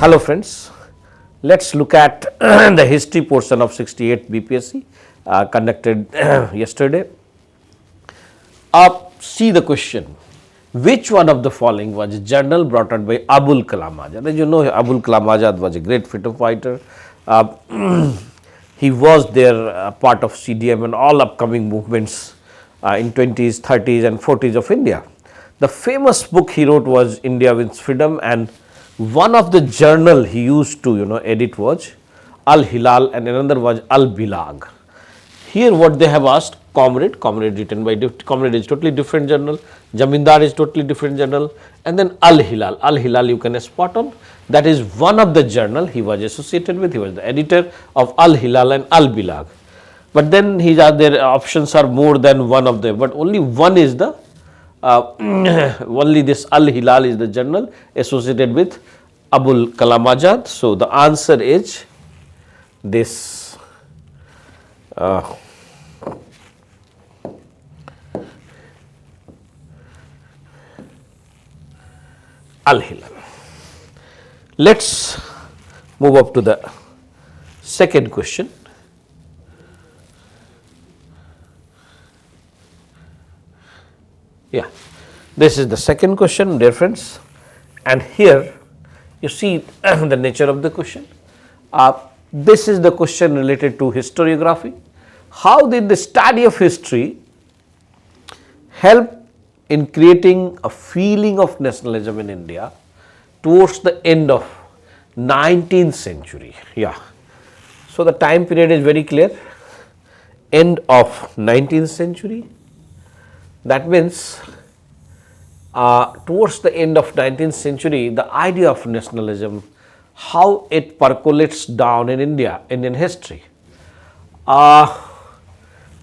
Hello friends, let's look at the history portion of 68th Bpsc conducted yesterday. See the question, which one of the following was a journal brought out by Abul Kalam Azad? As you know, Abul Kalam Azad was a great freedom fighter. He was there part of CDM and all upcoming movements in 20s, 30s and 40s of India. The famous book he wrote was India Wins Freedom, and one of the journal he used to edit was Al Hilal and another was Al Bilag. Here what they have asked, Comrade written by Comrade is totally different journal, Jamindar is totally different journal, and then Al Hilal you can spot on, that is one of the journal he was associated with. He was the editor of Al Hilal and Al Bilag, but then their options are more than one of them, but only one is the only this Al Hilal is the journal associated with Abul Kalam Azad. So the answer is this Al Hilal. Let's move up to the second question. Yeah, this is the second question, dear friends, and here you see the nature of the question. This is the question related to historiography. How did the study of history help in creating a feeling of nationalism in India towards the end of 19th century? Yeah, so the time period is very clear, end of 19th century. That means towards the end of 19th century, the idea of nationalism, how it percolates down in India, Indian history, by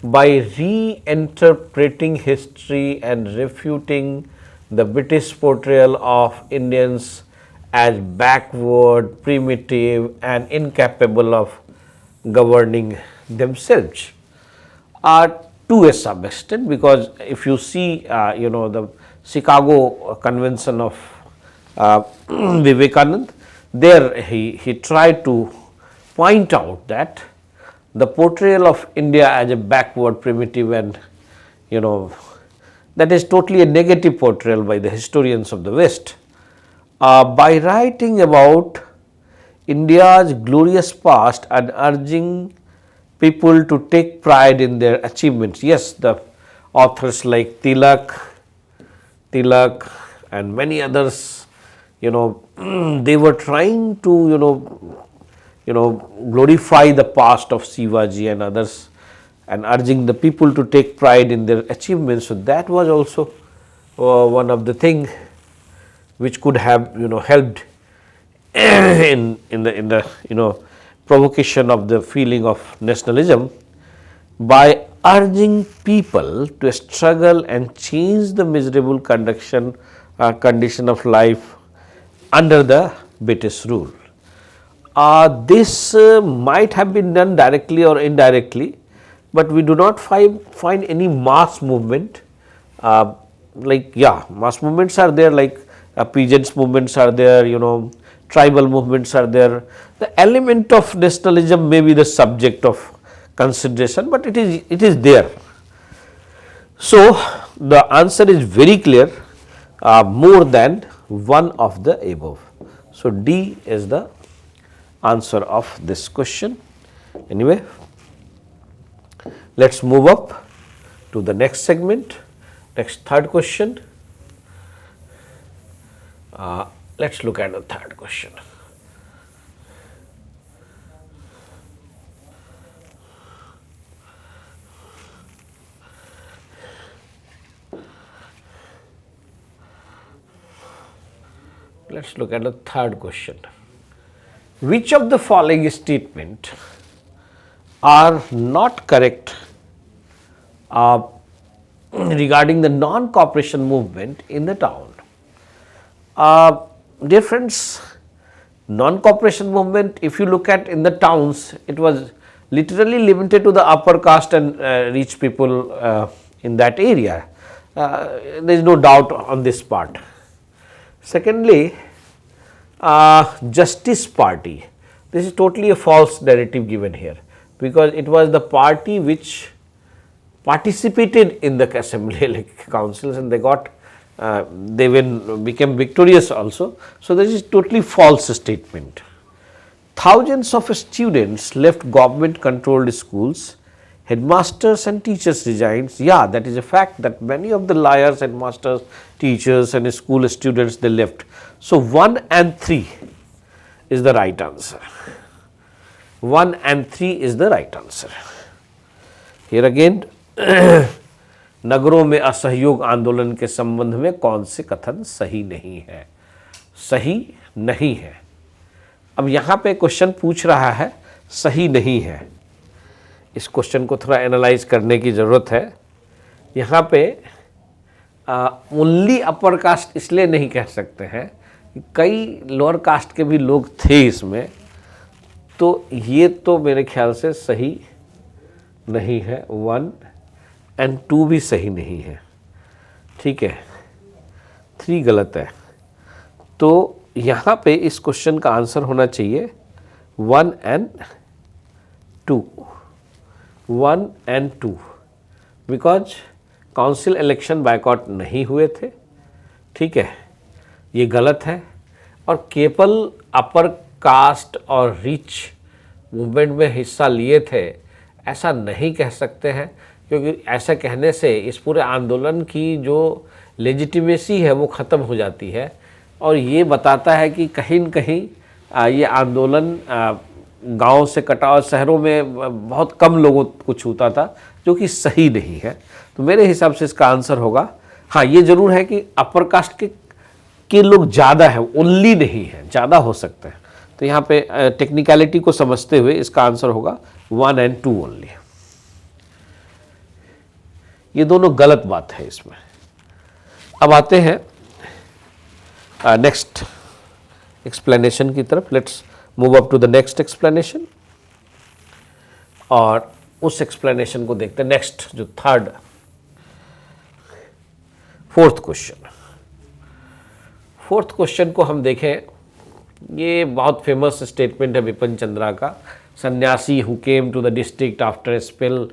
reinterpreting history and refuting the British portrayal of Indians as backward, primitive and incapable of governing themselves. To a some extent, because if you see the Chicago Convention of Vivekanand, there he tried to point out that the portrayal of India as a backward, primitive and that is totally a negative portrayal by the historians of the West. By writing about India's glorious past and urging people to take pride in their achievements. Yes, the authors like Tilak and many others, they were trying to glorify the past of Shivaji and others and urging the people to take pride in their achievements. So that was also one of the things which could have helped in the provocation of the feeling of nationalism, by urging people to struggle and change the miserable condition of life under the British rule. This might have been done directly or indirectly, but we do not find any mass movement. Mass movements are there, like peasants movements are there, tribal movements are there. The element of nationalism may be the subject of consideration, but it is there. So the answer is very clear, more than one of the above. So D is the answer of this question. Anyway, let's move up to the next segment, next third question. Let's look at the third question. Let's look at the third question. Which of the following statements are not correct regarding the non-cooperation movement in the town? Dear friends, non-cooperation movement, if you look at in the towns, it was literally limited to the upper caste and rich people in that area. There is no doubt on this part. Secondly, Justice Party. This is totally a false narrative given here, because it was the party which participated in the assembly councils, and they got became victorious also. So this is totally false statement. Thousands of students left government controlled schools, headmasters and teachers resigned. Yeah, that is a fact that many of the liars, headmasters, teachers and school students, they left. So 1 and 3 is the right answer. 1 and 3 is the right answer. Here again, नगरों में असहयोग आंदोलन के संबंध में कौन से कथन सही नहीं है? सही नहीं है। अब यहाँ पे क्वेश्चन पूछ रहा है सही नहीं है। इस क्वेश्चन को थोड़ा एनालाइज करने की ज़रूरत है। यहाँ पे ओनली अपर कास्ट इसलिए नहीं कह सकते हैं, कई लोअर कास्ट के भी लोग थे इसमें, तो ये तो मेरे ख्याल से सही नहीं है। 1 and 2 भी सही नहीं है, ठीक है। 3 गलत है, तो यहाँ पे इस क्वेश्चन का आंसर होना चाहिए 1 and 2, 1 and 2, because council election boycott नहीं हुए थे, ठीक है, ये गलत है। और केवल अपर कास्ट और रिच मूवमेंट में हिस्सा लिए थे ऐसा नहीं कह सकते हैं, क्योंकि ऐसा कहने से इस पूरे आंदोलन की जो लेजिटिमेसी है वो ख़त्म हो जाती है, और ये बताता है कि कहीं न कहीं ये आंदोलन गांव से कटा और शहरों में बहुत कम लोगों को छूता था, जो कि सही नहीं है। तो मेरे हिसाब से इसका आंसर होगा, हाँ ये ज़रूर है कि अपर कास्ट के लोग ज़्यादा है, ओनली नहीं है, ज़्यादा हो सकते हैं। तो यहाँ पे टेक्निकलिटी को समझते हुए इसका आंसर होगा 1 and 2 ओनली। ये दोनों गलत बात है इसमें। अब आते हैं नेक्स्ट एक्सप्लेनेशन की तरफ। Let's move up to the next explanation, और उस एक्सप्लेनेशन को देखते हैं। नेक्स्ट जो फोर्थ क्वेश्चन को हम देखें, ये बहुत फेमस स्टेटमेंट है बिपिन चंद्रा का। Sanyasi who came to the district after a spell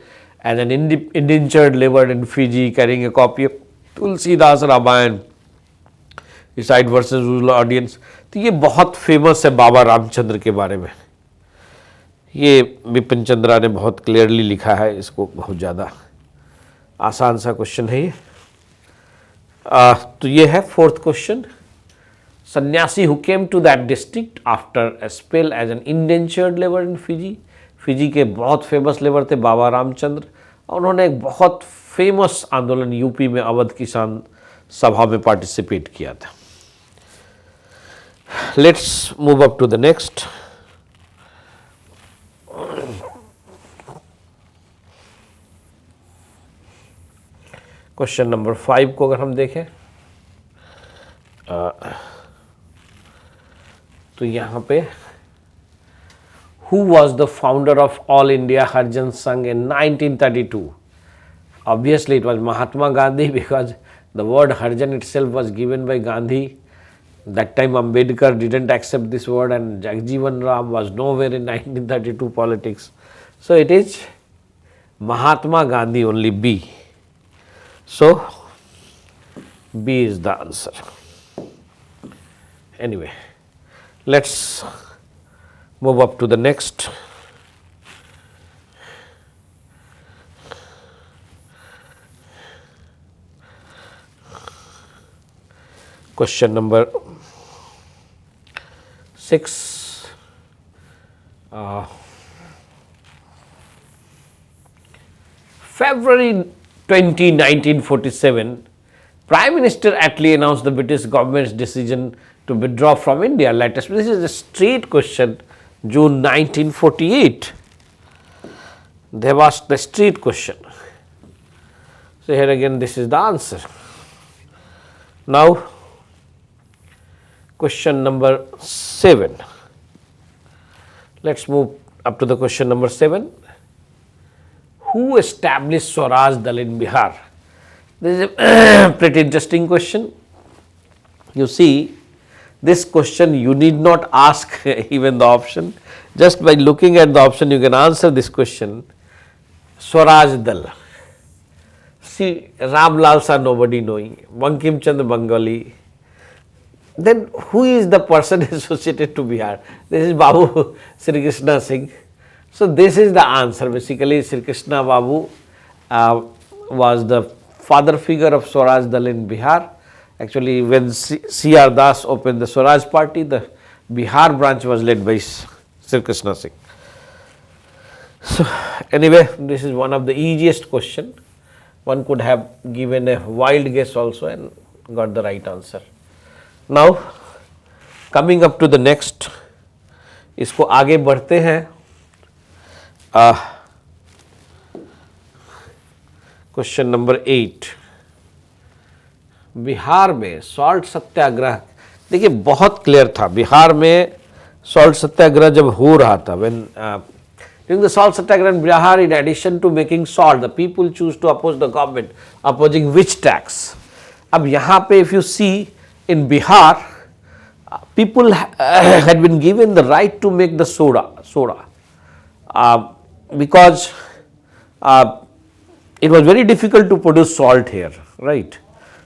as an indentured labour in Fiji carrying a copy of Tulsidas Ramayana decide verses rural audience. तो ये बहुत फेमस है बाबा रामचंद्र के बारे में। ये बिपिन चंद्रा ने बहुत क्लियरली लिखा है इसको, बहुत ज़्यादा आसान सा क्वेश्चन है ये। तो ये है fourth question. Sanyasi who came to that district after a spell as an indentured labour in Fiji. Fiji के बहुत फेमस लेबर थे बाबा रामचंद्र, और उन्होंने एक बहुत फेमस आंदोलन यूपी में अवध किसान सभा में पार्टिसिपेट किया था। Let's move up to the next. Question number 5 को अगर हम देखें तो यहाँ पे Who was the founder of All India Harijan Sangh in 1932? Obviously, it was Mahatma Gandhi, because the word Harijan itself was given by Gandhi. That time Ambedkar didn't accept this word, and Jagjeevan Ram was nowhere in 1932 politics. So it is Mahatma Gandhi, only B. So B is the answer. Anyway, let's move up to the next. Question number 6. February 20, 1947, Prime Minister Attlee announced the British government's decision to withdraw from India. This is a straight question. June 1948, they have asked the straight question. So here again this is the answer. Now question number 7. Let's move up to the question number 7. Who established Swaraj Dal in Bihar? This is a pretty interesting question. You see, this question you need not ask even the option. Just by looking at the option you can answer this question. Swaraj Dal. See, Ram Lalsa nobody knowing, Bankim Chandra Bengali. Then who is the person associated to Bihar? This is Babu Sri Krishna Singh. So this is the answer. Basically, Sri Krishna Babu was the father figure of Swaraj Dal in Bihar. Actually, when C.R. Das opened the Swaraj party, the Bihar branch was led by Sri Krishna Singh. So anyway, this is one of the easiest question. One could have given a wild guess also and got the right answer. Now coming up to the next, इसको आगे बढ़ते हैं. Question number 8. Bihar में salt सत्याग्रह, देखिए बहुत clear था. बिहार में salt सत्याग्रह जब हो रहा था, when during the salt satyagraha in Bihar, in addition to making salt, the people choose to oppose the government. Opposing which tax? अब यहाँ पे if you see in Bihar, people had been given the right to make the soda, because it was very difficult to produce salt here, right?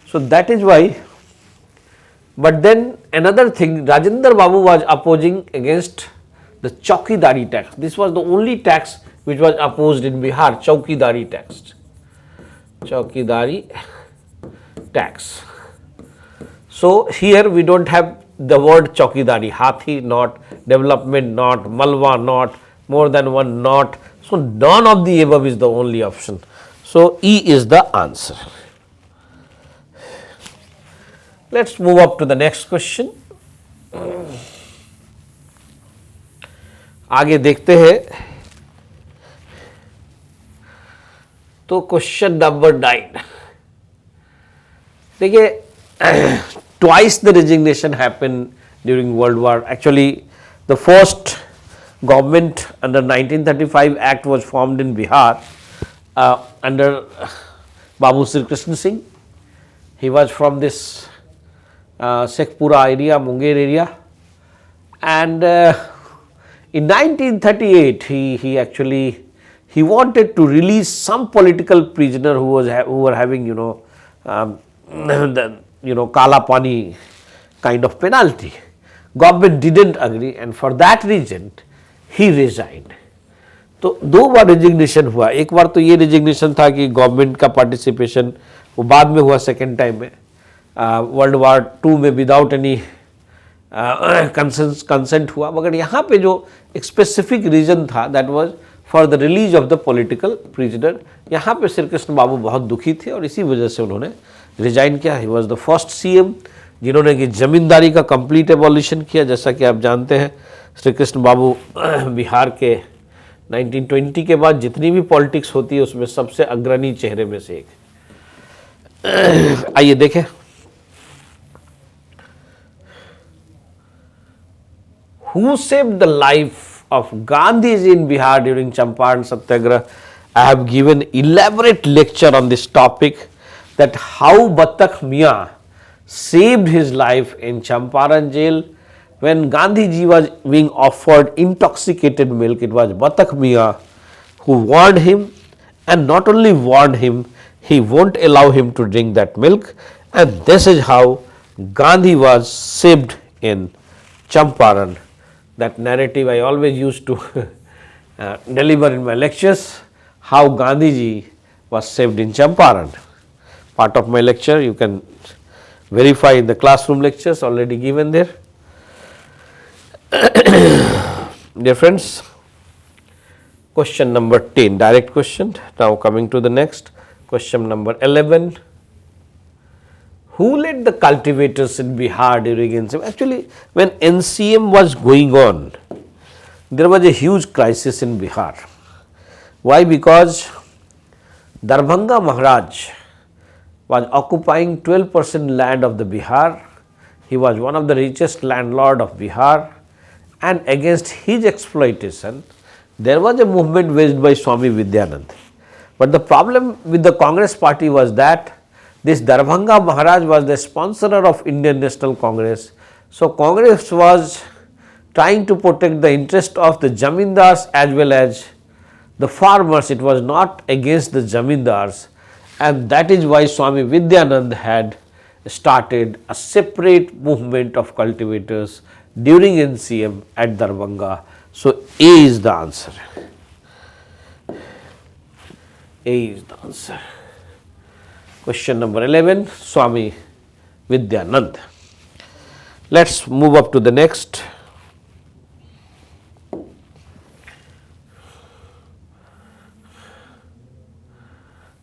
So that is why. But then another thing, Rajendra Babu was opposing against the Chaukidari tax. This was the only tax which was opposed in Bihar, Chaukidari tax. Chaukidari tax. So here we don't have the word Chaukidari, Hathi not, development not, Malwa not, more than one not. So none of the above is the only option. So E is the answer. Let's move up to the next question. आगे देखते हैं. तो question number 9. देखिए, twice the resignation happened during World War. Actually, the first government under 1935 Act was formed in Bihar under Babu Sri Krishna Singh. He was from this Shekhpura area, Munger area, and in 1938 he actually wanted to release some political prisoner who were having Kala Pani kind of penalty. Government didn't agree, and for that reason he resigned. तो दो बार resignation हुआ. एक बार तो ये resignation था कि government का participation, वो बाद में हुआ सेकेंड टाइम में, वर्ल्ड वार 2 में विदाउट एनी कंसेंट हुआ. मगर यहाँ पे जो एक स्पेसिफिक रीजन था, that was for the release of the political prisoner. यहाँ पे श्री कृष्ण बाबू बहुत दुखी थे और इसी वजह से उन्होंने रिजाइन किया. He was the first CM जिन्होंने कि जमींदारी का कंप्लीट एबॉलिशन किया. जैसा कि आप जानते हैं, श्री कृष्ण बाबू बिहार के 1920 के बाद जितनी भी पॉलिटिक्स होती है उसमें सबसे अग्रणी चेहरे में से एक. आइए देखें. Who saved the life of Gandhiji in Bihar during Champaran Satyagraha? I have given elaborate lecture on this topic, that how Battak Mian saved his life in Champaran jail when Gandhiji was being offered intoxicated milk. It was Battak Mian who warned him, and not only warned him, he won't allow him to drink that milk, and this is how Gandhi was saved in Champaran. That narrative I always used to deliver in my lectures, how Gandhiji was saved in Champaran. Part of my lecture you can verify in the classroom lectures already given there. Dear friends, question number 10, direct question. Now coming to the next, question number 11. Who led the cultivators in Bihar during NCM? Actually, when NCM was going on, there was a huge crisis in Bihar. Why? Because Darbhanga Maharaj was occupying 12% land of the Bihar. He was one of the richest landlord of Bihar, and against his exploitation, there was a movement waged by Swami Vidyanand. But the problem with the Congress party was that this Darbhanga Maharaj was the sponsor of Indian National Congress, So, Congress was trying to protect the interest of the Jamindars as well as the farmers. It was not against the Jamindars, and that is why Swami Vidyanand had started a separate movement of cultivators during NCM at Darbhanga. So, A is the answer. A is the answer. Question number 11, Swami Vidyanand. Let us move up to the next.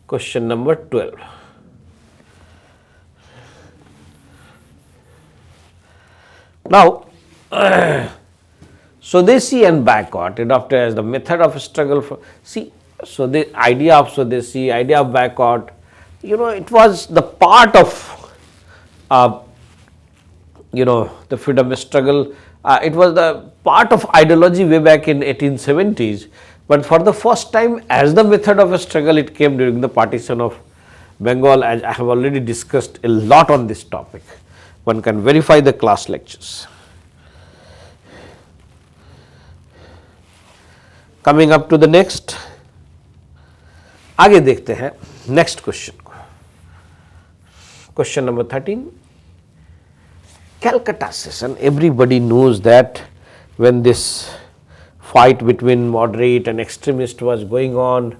Question number 12. Now, Swadeshi and backward adopted as the method of struggle for, see, so the idea of Swadeshi, idea of backward, it was the part of, the freedom struggle. It was the part of ideology way back in 1870s, but for the first time as the method of a struggle it came during the partition of Bengal, as I have already discussed a lot on this topic. One can verify the class lectures. Coming up to the next, आगे देखते हैं next question को. Question number 13. Calcutta session, everybody knows that when this fight between moderate and extremist was going on,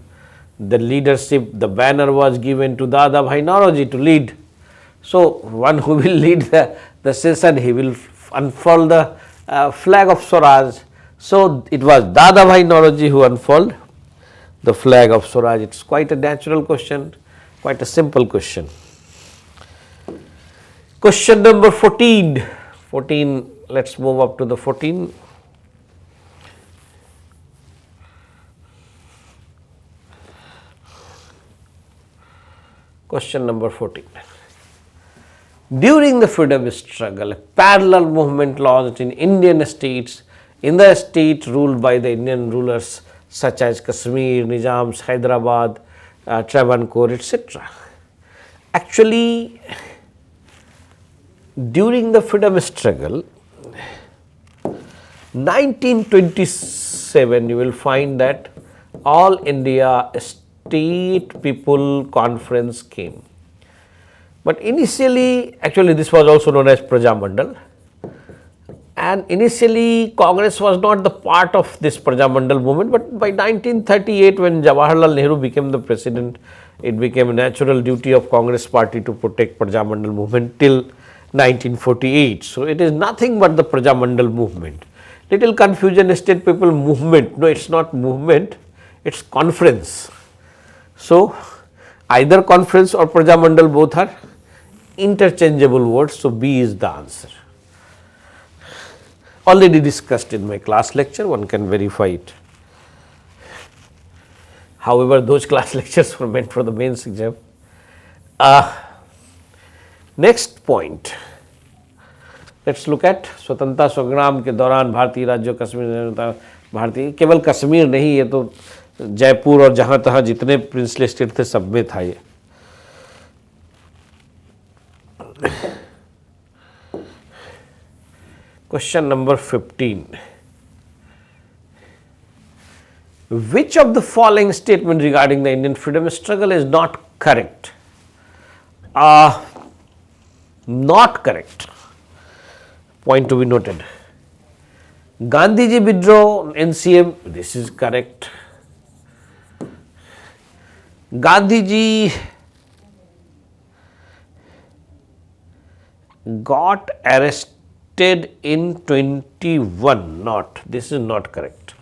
the leadership, the banner was given to Dada Bhai Nauroji to lead. So, one who will lead the session, he will unfurl the flag of Swaraj. So, it was Dada Bhai Nauroji who unfurled the flag of Swaraj. It is quite a natural question, quite a simple question. Question number 14. 14, let us move up to the 14. Question number 14. During the freedom struggle, a parallel movement launched in Indian states, in the state ruled by the Indian rulers such as Kashmir, Nizams, Hyderabad, Travancore, etc. Actually, during the freedom struggle, 1927, you will find that All India State People Conference came. But initially, actually this was also known as Praja Mandal, and initially Congress was not the part of this Praja Mandal movement, but by 1938 when Jawaharlal Nehru became the president, it became a natural duty of Congress party to protect Praja Mandal movement till 1948. So, it is nothing but the Praja Mandal movement. Little confusion, State People movement, no, it is not movement, it is conference. So, either conference or Praja Mandal both are interchangeable words. So, B is the answer. Already discussed in my class lecture, one can verify it. However, those class lectures were meant for the mains exam. Next point, let us look at स्वतंत्रता संग्राम के दौरान भारतीय राज्यों कश्मीर, भारतीय केवल कश्मीर नहीं, ये तो जयपुर और जहाँ तहाँ जितने प्रिंसली स्टेट थे सब में था ये. Question number 15. Which of the following statement regarding the Indian freedom struggle is not correct? Not correct. Point to be noted. Gandhiji withdraw NCM, this is correct. Gandhiji got arrested in 21, not, this is not correct.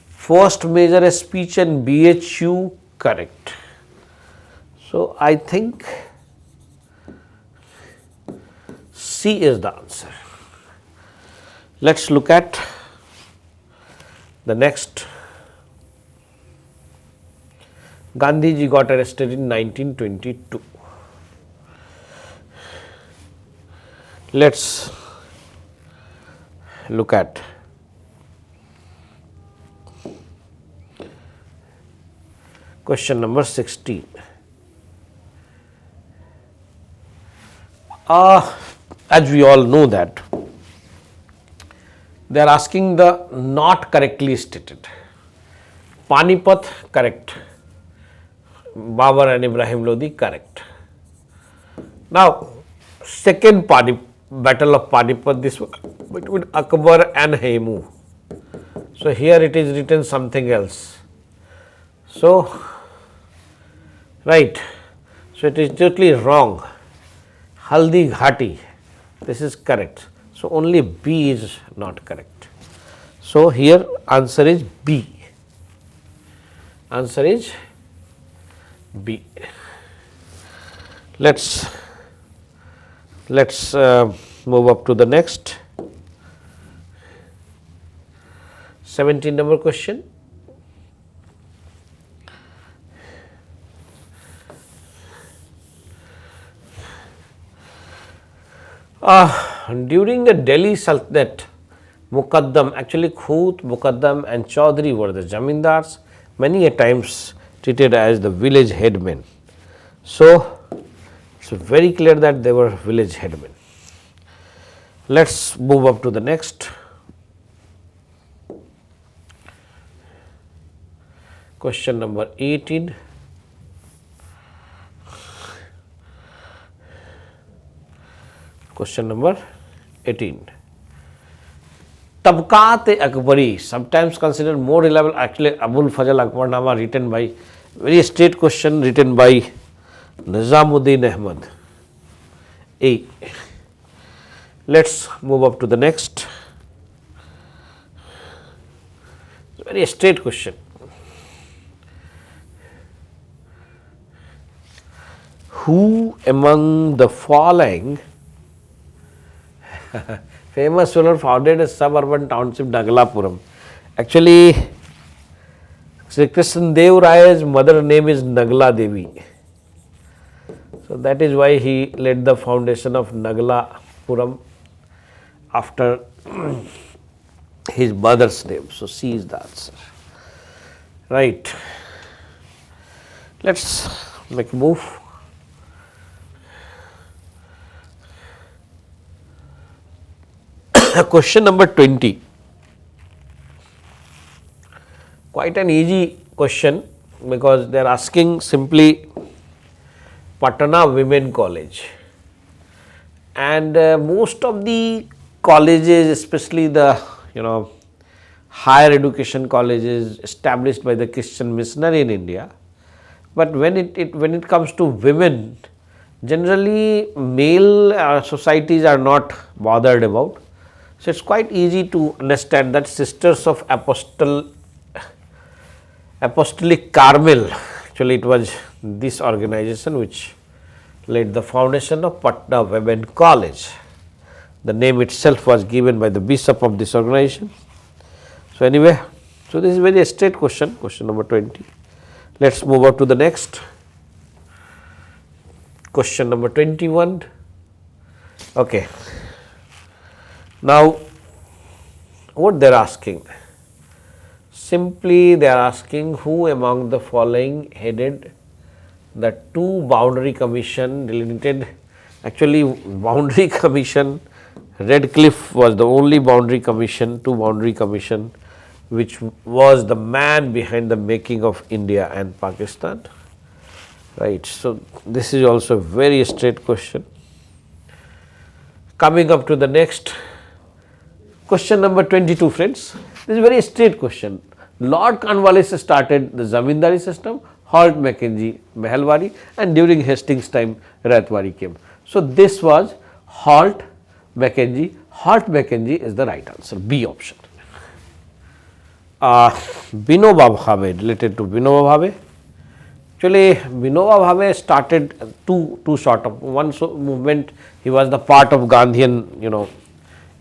First major speech and BHU, correct. So, I think C is the answer. Let us look at the next. Gandhiji got arrested in 1922. Let us look at question number 16. as we all know that they are asking the not correctly stated. Panipat correct, Babur and Ibrahim Lodi correct. Now, second battle of Panipat, this between Akbar and Hemu. So, here it is written something else. So, right. So, it is totally wrong. Haldi Ghati, this is correct. So, only B is not correct. So, here answer is B. Answer is B. Let's move up to the next 17 number question. During the Delhi Sultanate, Muqaddam, actually Khut, Muqaddam and Chaudhary were the Zamindars, many a times treated as the village headmen. So, it's very clear that they were village headmen. Let's move up to the next. Question number 18. Question number 18. Tabqat Akbari, sometimes considered more reliable. Actually, Abul Fazl Akbarnama written by, very straight question written by Nizamuddin Ahmad. A. Let's move up to the next. Very straight question. Who among the following famous ruler founded a suburban township Nagalapuram? Actually, Sri Krishna Dev Raya's mother name is Nagla Devi. So, that is why he laid the foundation of Nagalapuram after his mother's name. So, C is the answer. Right. Let's make a move. Question number 20. Quite an easy question because they are asking simply Patna Women College, and most of the colleges, especially the higher education colleges established by the Christian missionary in India, but when it comes to women, generally male societies are not bothered about. So, it is quite easy to understand that Sisters of Apostolic Carmel, actually it was this organization which laid the foundation of Patna Women College. The name itself was given by the bishop of this organization. So, anyway, so this is very straight question, question number 20. Let us move on to the next. Question number 21. Okay. Now, what they are asking? Simply they are asking who among the following headed the two boundary commission delineated. Actually, boundary commission, Redcliffe was the only boundary commission, two boundary commission, which was the man behind the making of India and Pakistan. Right. So, this is also a very straight question. Coming up to the next. Question number 22, friends. This is a very straight question. Lord Cornwallis started the Zamindari system, Holt Mackenzie, Mehalwari, and during Hastings' time, Raitwari came. So, this was Holt Mackenzie. Holt Mackenzie is the right answer, B option. Vinoba Bhave, related to Vinoba Bhave. Actually, Vinoba Bhave started two sort of one movement. He was the part of Gandhian,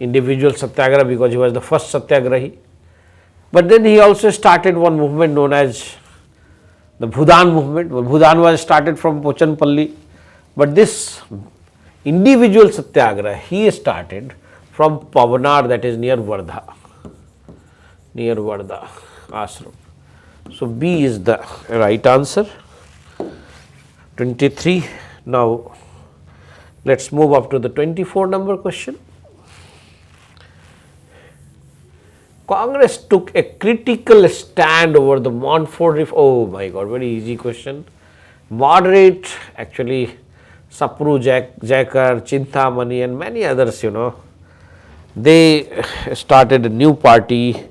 individual satyagraha because he was the first satyagrahi. But then he also started one movement known as the Bhudan movement. Well, Bhudan was started from Pochanpalli, but this individual satyagraha he started from Pavanar, that is near Wardha ashram. So, B is the right answer. 23. Now, Let us move up to the 24 number question. Congress took a critical stand over the Montfort reform. Oh my God, very easy question. Moderate, actually, Sapru Jacker, Chintamani and many others, they started a new party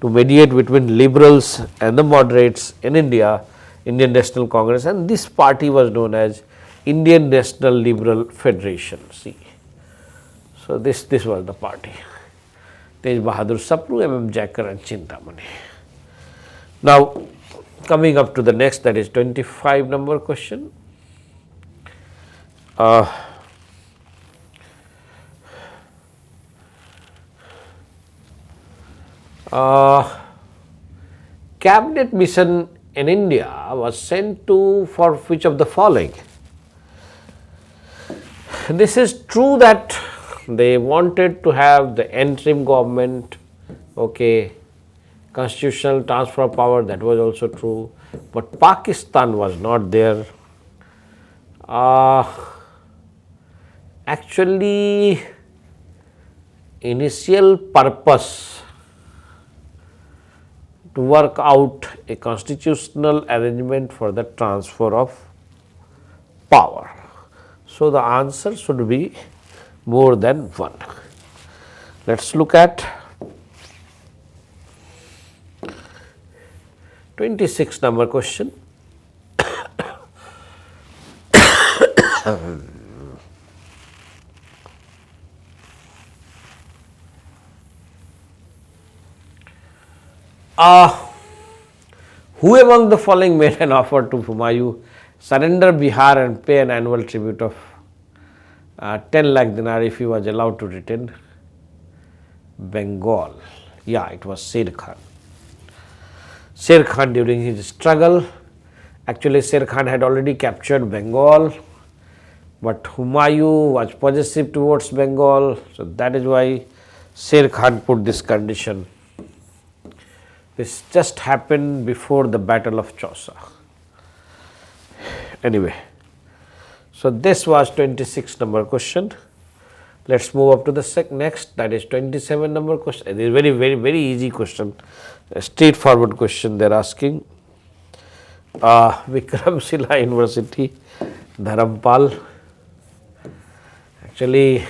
to mediate between liberals and the moderates in India, Indian National Congress, and this party was known as Indian National Liberal Federation. See, so this was the party. Tej Bahadur Sapru, MM Jacker and Chintamani. Now, coming up to the next, that is 25 number question. Cabinet mission in India was sent to for which of the following? This is true that they wanted to have the interim government, okay, constitutional transfer of power, that was also true, but Pakistan was not there. Actually, initial purpose to work out a constitutional arrangement for the transfer of power. So, the answer should be more than one. Let us look at 26 number question. Who among the following made an offer to Humayun surrender Bihar and pay an annual tribute of 10 lakh dinar if he was allowed to retain Bengal? Yeah, it was Sher Khan. Sher Khan during his struggle, actually Sher Khan had already captured Bengal, but Humayun was possessive towards Bengal, so that is why Sher Khan put this condition. This just happened before the Battle of Chausa. Anyway, so this was 26 number question. Let us move up to the next, that is 27 number question. It is very easy question, a straightforward question they are asking. Vikramshila University, Dharampal. Actually,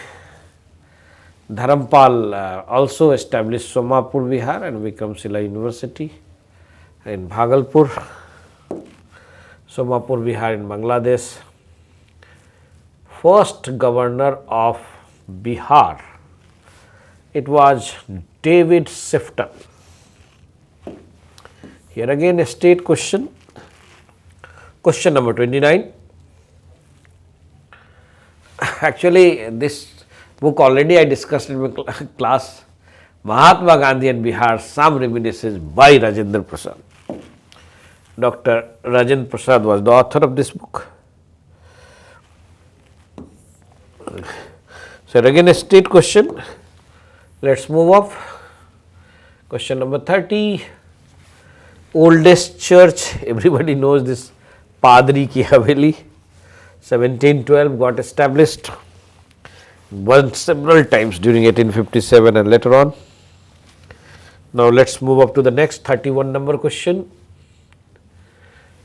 Dharampal also established Somapur, Bihar and Vikramshila University in Bhagalpur, Somapur, Bihar in Bangladesh. First governor of Bihar, it was David Sifton. Here again a state question. Question number 29. Actually, this book already I discussed in my class, Mahatma Gandhi and Bihar, some reminiscences by Rajendra Prasad. Dr. Rajendra Prasad was the author of this book. So, again a state question. Let us move up. Question number 30. Oldest church, everybody knows this, Padri Ki Haveli, 1712 got established, burned several times during 1857 and later on. Now, let us move up to the next 31 number question.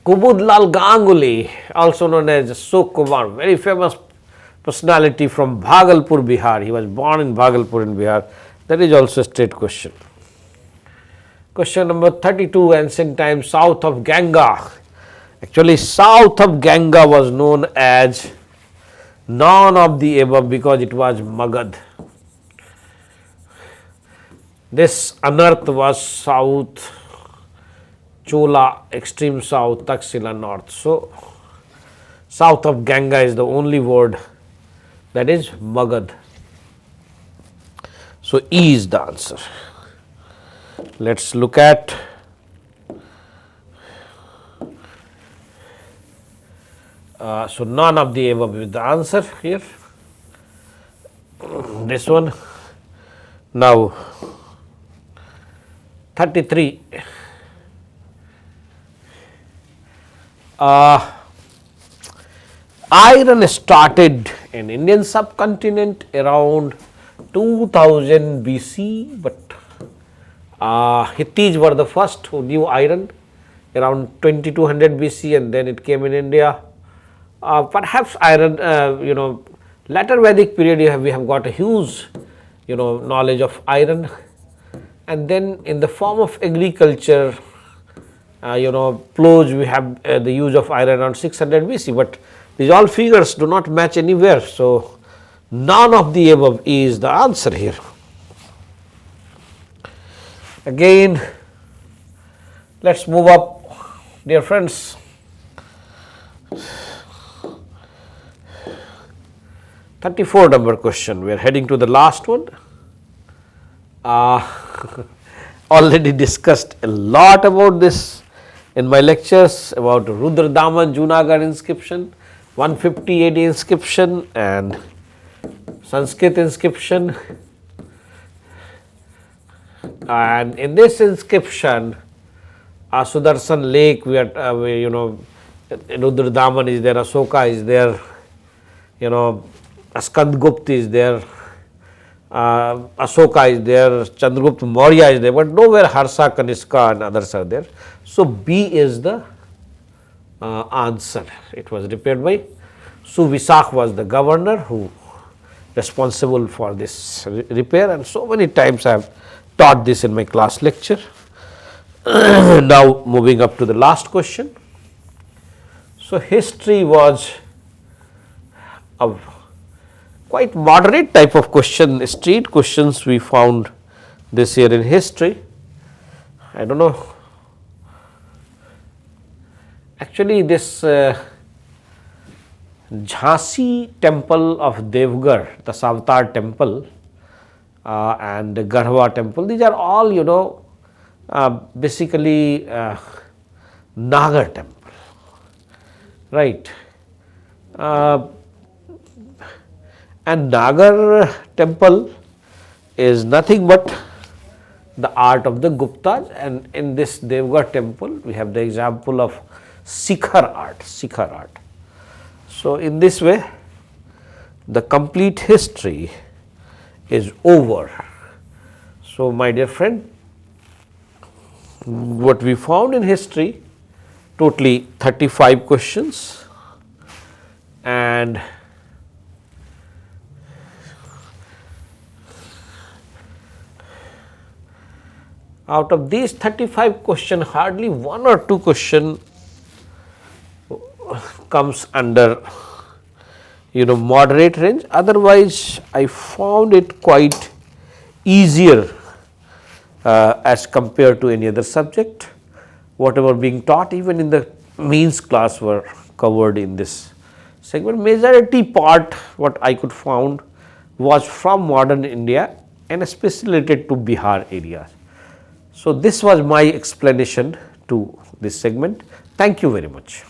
Kubudlal Ganguly, also known as Ashok Kumar, very famous personality from Bhagalpur, Bihar. He was born in Bhagalpur in Bihar. That is also a state question. Question number 32, ancient times, south of Ganga. Actually, south of Ganga was known as none of the above because it was Magad. This unearth was south, Chola extreme south, Taxila north. So, south of Ganga is the only word, that is Magad. So, E is the answer. Let us look at so none of the above is the answer here. This one. Now, 33. Iran started in Indian subcontinent around 2000 BC, but Hittites were the first who knew iron around 2200 BC, and then it came in India. Perhaps iron, later Vedic period we have got a huge knowledge of iron, and then in the form of agriculture, plows, we have the use of iron around 600 BC, but these all figures do not match anywhere. So, none of the above is the answer here. Again, let us move up, dear friends. 34 number question, we are heading to the last one. Already discussed a lot about this in my lectures about Rudra Daman Junagadh inscription, 150 AD inscription and Sanskrit inscription. And in this inscription, Sudarshan Lake, Rudra Daman is there, Asoka is there, Skandgupta is there, Asoka is there, Chandragupta Maurya is there, but nowhere Harsha, Kanishka and others are there. So, B is the answer. It was repaired by Suvisakh, was the governor who responsible for this repair, and so many times I have taught this in my class lecture. Now, moving up to the last question. So, history was a quite moderate type of question, street questions we found this year in history. I do not know, actually this Jhansi temple of Devgarh, the Savtar temple and the Garhwa temple, these are all basically Nagar temple, right. And Nagar temple is nothing but the art of the Guptas, and in this Devgarh temple we have the example of Sikhar art. So, in this way the complete history is over. So, my dear friend, what we found in history, totally 35 questions, and out of these 35 questions, hardly 1 or 2 question comes under moderate range. Otherwise, I found it quite easier as compared to any other subject. Whatever being taught even in the means class were covered in this segment. Majority part what I could found was from modern India and especially related to Bihar areas. So, this was my explanation to this segment. Thank you very much.